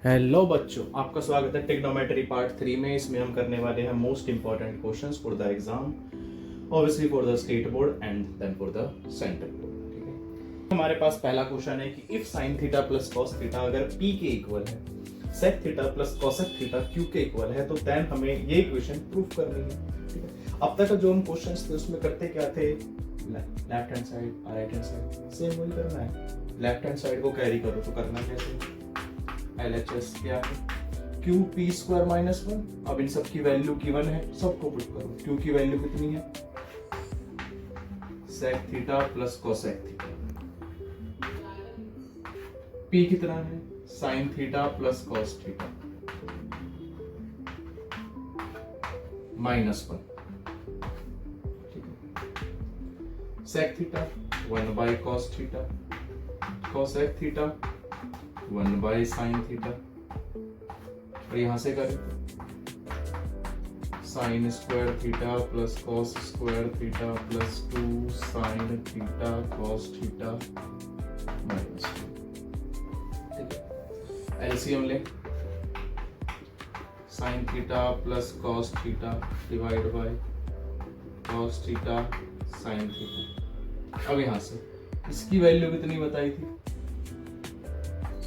Hello बच्चों, आपका स्वागत है ट्रिग्नोमेट्री पार्ट 3 में। इसमें हम करने वाले हैं most important questions for the exam, obviously for the state board and then for the central board. ठीक है, हमारे पास पहला क्वेश्चन है कि if sin theta plus cos theta अगर p के इक्वल है, sec theta plus cosec theta q के इक्वल है, तो देन हमें ये इक्वेशन प्रूफ करनी है। ठीक है, अब तक जो हम क्वेश्चंस थे उसमें करते क्या थे, left hand side right hand side same वही करना है। लेफ्ट हैंड साइड को कैरी करो तो करना कैसे, LHS क्या है क्यू पी स्क्वायर माइनस 1। अब इन सब की वैल्यू गिवन है, सबको पुट करो। क्यू की वैल्यू कितनी है, sec theta plus cosec theta. P कितना है, sin theta plus cos theta minus 1। sec theta 1 by cos theta, cosec theta 1 by sin theta, और यहां से करें sin square theta plus cos square theta plus 2 sin theta cos theta minus 2। ठीक है, LCM ले, sin theta plus cos theta divide by cos theta sin theta. अब यहां से इसकी वैल्यू कितनी बताई थी,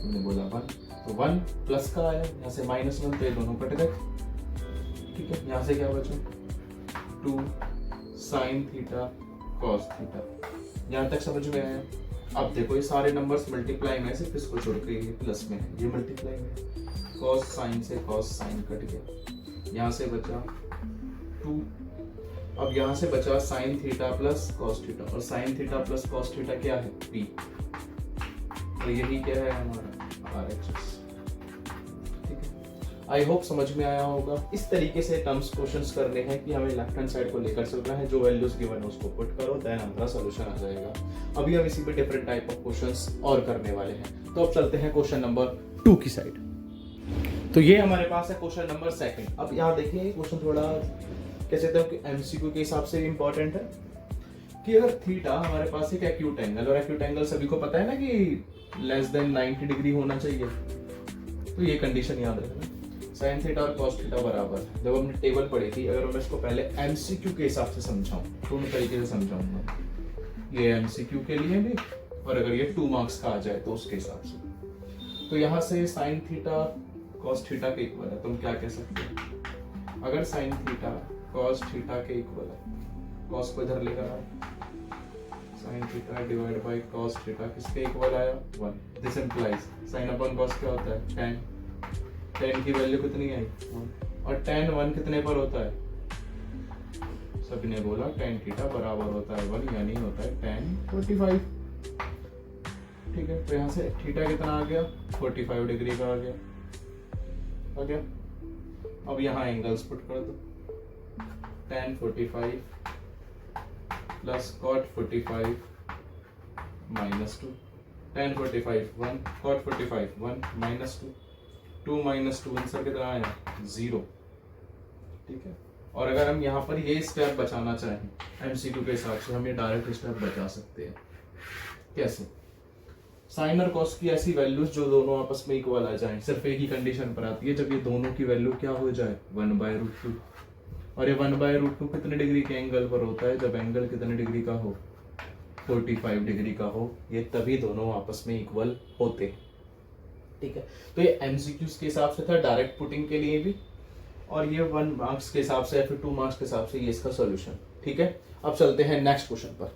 मैंने बोला 1, तो 1 प्लस का आया, यहाँ से -1, तो ये दोनों कट गए। ठीक है, यहाँ से क्या बचा 2 sin थीटा cos थीटा। यहाँ तक समझ में आया। अब देखो ये सारे नंबर्स मल्टीप्लाई में, सिर्फ इसको छोड़ के ये प्लस में है, ये मल्टीप्लाई में है। cos sin से cos sin कट गया, यहाँ से बचा 2। अब यहाँ से बचा sin theta plus cos theta, और sin theta plus cos theta क्या है, p, और यही क्या है हमारा RHS। ठीक है, आई होप समझ में आया होगा। इस तरीके से टर्म्स क्वेश्चंस करने हैं कि हमें लेफ्ट हैंड साइड को लेकर चलना है, जो वैल्यूज गिवन है उसको पुट करो, देन हमारा सॉल्यूशन आ जाएगा। अभी हम इसी पे डिफरेंट टाइप ऑफ क्वेश्चंस और करने वाले हैं। तो अब चलते हैं क्वेश्चन नंबर 2 की साइड। तो ये हमारे पास है क्वेश्चन नंबर 2। अब यहाँ देखिए ये क्वेश्चन थोड़ा कह सकते हो कि MCQ के हिसाब से इंपॉर्टेंट है कि अगर थीटा हमारे पास एक एक्यूट एंगल, और एक्यूट एंगल सभी को पता है ना कि लेस देन 90 डिग्री होना चाहिए, तो ये कंडीशन याद रखना। sin थीटा और cos थीटा बराबर है। जब हमने टेबल पढ़ी थी, अगर मैं इसको पहले MCQ के हिसाब से समझाऊं, दोनों तरीके से समझाऊंगा, ये MCQ के लिए भी, और अगर ये 2 मार्क्स का आ जाए तो उसके हिसाब से। तो यहाँ से sin थीटा cos थीटा के इक्वल है, तुम क्या कह सकते हो, अगर sin थीटा cos थीटा के इक्वल है, cos को इधर लेकर आओ, sin theta divide by cos theta किसके इक्वल आया, 1। This implies sin upon cos क्या होता है, tan। tan की वैल्यू कितनी आई, 1, और tan 1 कितने पर होता है, सभी ने बोला tan थीटा बराबर होता है 1, यानी होता है tan 45। ठीक है, तो यहाँ से थीटा कितना आ गया, 45 डिग्री का आ गया। अब यहाँ एंगल्स पुट कर दो, tan 45 plus cot 45 minus 2, tan 45 1, cot 45 1, minus 2 minus 2 answer कितना आया, 0। ठीक है, और अगर हम यहाँ पर ये स्टेप बचाना चाहें MCQ के हिसाब से, हम ये डायरेक्ट स्टेप बचा सकते हैं। कैसे, साइन और कॉस की ऐसी वैल्यूज जो दोनों आपस में इक्वल आ जाएं, सिर्फ एक ही कंडीशन पर आती है, जब ये दोनों की वैल्यू क्या हो जाए, 1/√2। और ये 1/√2 कितने डिग्री के एंगल पर होता है, जब एंगल कितने डिग्री का हो, 45 डिग्री का हो, ये तभी दोनों आपस में इक्वल होते हैं। ठीक है, तो ये MCQs के हिसाब से था, डायरेक्ट पुटिंग के लिए भी, और ये 1 मार्क्स के हिसाब से या फिर 2 मार्क्स के हिसाब से ये इसका सॉल्यूशन। ठीक है, अब चलते हैं नेक्स्ट क्वेश्चन पर।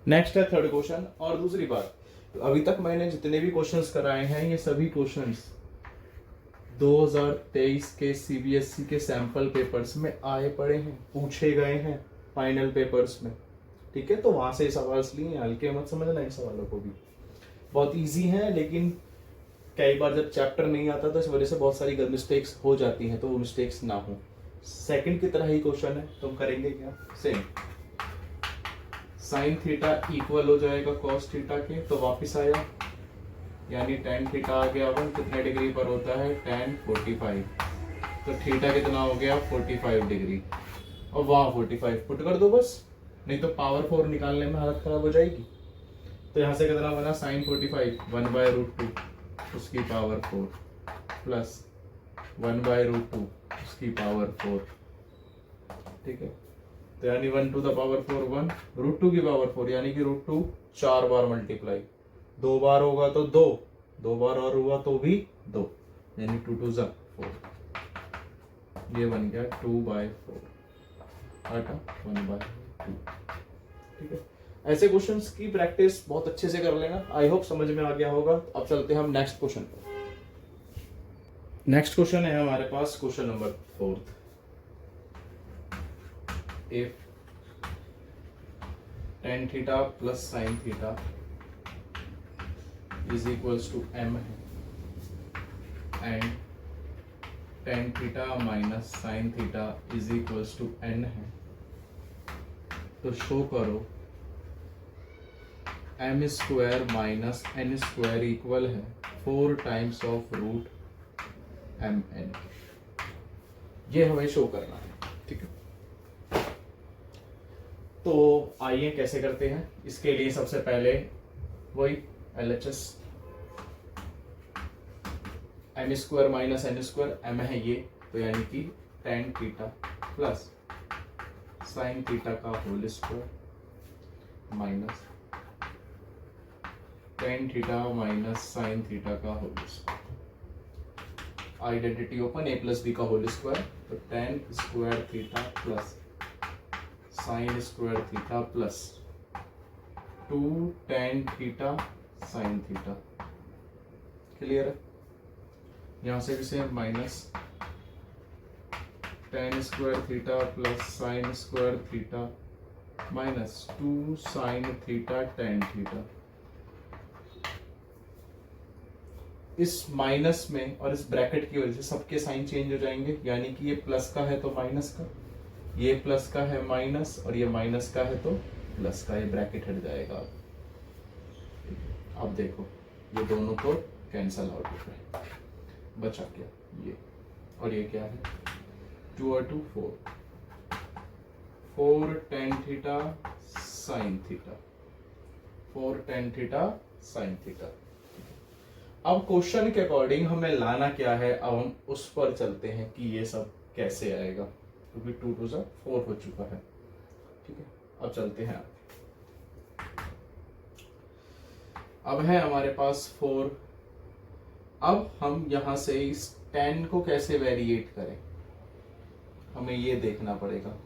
नेक्स्ट है थर्ड क्वेश्चन। और दूसरी बात, तो अभी तक मैंने जितने भी क्वेश्चंस कराए हैं, ये सभी क्वेश्चंस 2023 के CBSE के सैंपल पेपर्स में आए पड़े हैं, पूछे गए हैं फाइनल पेपर्स में। ठीक है, तो वहां से सवाल लिए, हल्के मत समझना इन सवालों को भी, बहुत इजी है, लेकिन कई बार जब चैप्टर नहीं आता तो इस वजह से बहुत सारी मिस्टेक्स हो जाती हैं, तो वो मिस्टेक्स ना हो। सेकंड की तरह ही क्वेश्चन है, तो हम करेंगे क्या, सेम sin थीटा इक्वल हो जाएगा cos थीटा के, तो वापस आया, यानी tan थीटा आ गया 1, कितने डिग्री पर होता है, tan 45, तो थीटा कितना हो गया, 45 डिग्री, और वहां 45 पुट कर दो बस, नहीं तो पावर 4 निकालने में हालत खराब हो जाएगी। तो यहाँ से कितना बना, sin 45 1/√2, उसकी पावर 4 प्लस 1/√2 उसकी पावर 4, ठीक है। तो यानी 1 टू द पावर 4 1, √2 की पावर 4 यानी कि √2 4 बार मल्टीप्लाई, 2 बार होगा तो 2, 2 बार और हुआ तो भी 2, यानी 2 2 4, ये बन गया 2/4 हटा 1/2, ठीक है। ऐसे क्वेश्चंस की प्रैक्टिस बहुत अच्छे से कर लेना, आई होप समझ में आ गया होगा। अब चलते हैं हम नेक्स्ट क्वेश्चन पर। नेक्स्ट क्वेश्चन है हमारे पास question number 4। If tan theta plus sine theta is equals to m है and tan theta minus sine theta is equals to n है, तो शो करो m square minus n square equal है 4 times of root mn। ये हमें show करना है, ठीक है। तो आइए कैसे करते हैं। इसके लिए सबसे पहले वही LHS m square minus n square, m है ये, तो यानी कि tan theta plus sine theta का whole square minus tan theta minus sine theta का whole square, identity open a plus B का होल स्क्वायर, तो tan square theta plus sine square theta plus 2 tan theta sine theta, clear है। यहां से भी same minus tan square theta plus sine square theta minus 2 sign theta tan theta. इस minus में और इस ब्रैकेट की वजह से सबके साइन चेंज हो जाएंगे, यानी कि ये प्लस का है तो माइनस का, ये प्लस का है माइनस, और ये माइनस का है तो प्लस का, ये ब्रैकेट हट जाएगा। अब देखो ये दोनों तो कैंसल आउट हो गए, बचा क्या ये, और ये क्या है 2 और 2 4 tan theta sine theta, 4 tan theta sine theta. अब क्वेश्चन के अकॉर्डिंग हमें लाना क्या है, अब हम उस पर चलते हैं कि ये सब कैसे आएगा, क्योंकि 2 2 4 हो चुका है, ठीक है। अब चलते हैं अब है हमारे पास 4। अब हम यहां से इस tan को कैसे वेरिएट करें, हमें ये देखना पड़ेगा,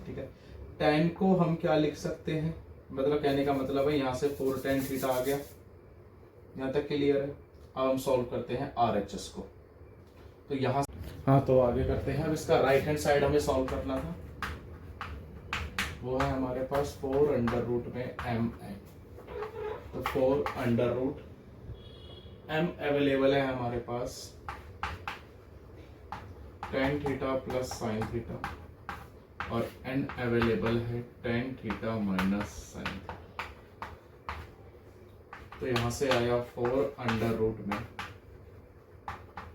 ठीक है। tan को हम क्या लिख सकते हैं, मतलब कहने का मतलब है यहां से 4 tan थीटा आ गया, यहां तक क्लियर है। अब हम सॉल्व करते हैं RHS को, तो यहां हाँ तो आगे करते हैं। अब इसका राइट हैंड साइड हमें सॉल्व करना था, वो है हमारे पास 4 अंडर रूट में m n, तो 4 अंडर रूट m अवेलेबल है हमारे पास tan theta plus sine theta, और n अवेलेबल है tan theta minus sine theta. तो यहां से आया 4 अंडर रूट में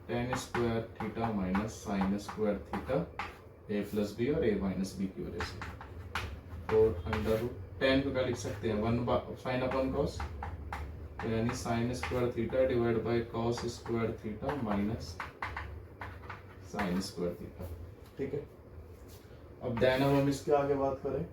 tan square theta minus sine square theta, a plus B और a माइनस बी की वजह से, 4 अंडर रूट tan को क्या लिख सकते हैं 1 साइन अपॉन कॉस, तो यानी sign square theta divide by cos square theta minus sine square theta, ठीक है। अब देन हम इसके आगे बात करें,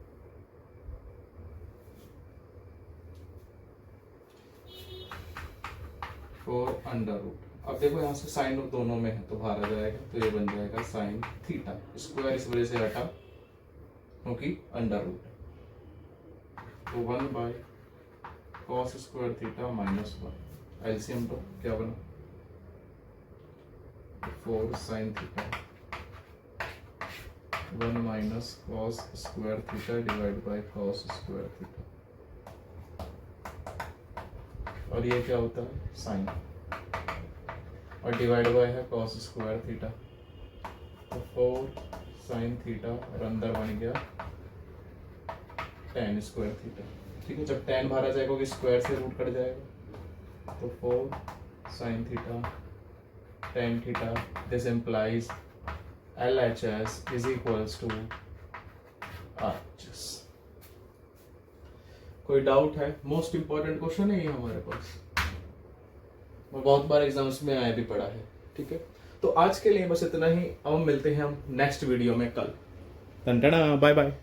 फोर अंडर रूट, अब देखो यहाँ से साइन दोनों में है तो बाहर आ जाएगा, तो ये बन जाएगा साइन थीटा, स्क्वायर इस वजह से हटा क्योंकि अंडर रूट है, तो 1 by cos square theta minus 1, LCM तो क्या बना 4 sine theta 1 minus cos square theta divide by cos square theta, और ये क्या होता है साइन, और डिवाइड बाय है कॉस स्क्वायर थीटा, तो 4 साइन थीटा और अंदर बन गया tan स्क्वायर थीटा, ठीक है। जब tan बाहर आ जाएगा क्योंकि स्क्वायर से रूट कट जाएगा, तो 4 sine theta tan theta, this implies LHS is equals to RHS। कोई डाउट है? मोस्ट इंपॉर्टेंट क्वेश्चन है ये हमारे पास। और बहुत बार एग्जाम्स में आया भी पड़ा है। ठीक है, तो आज के लिए बस इतना ही। अब मिलते हैं हम नेक्स्ट वीडियो में कल। Bye bye.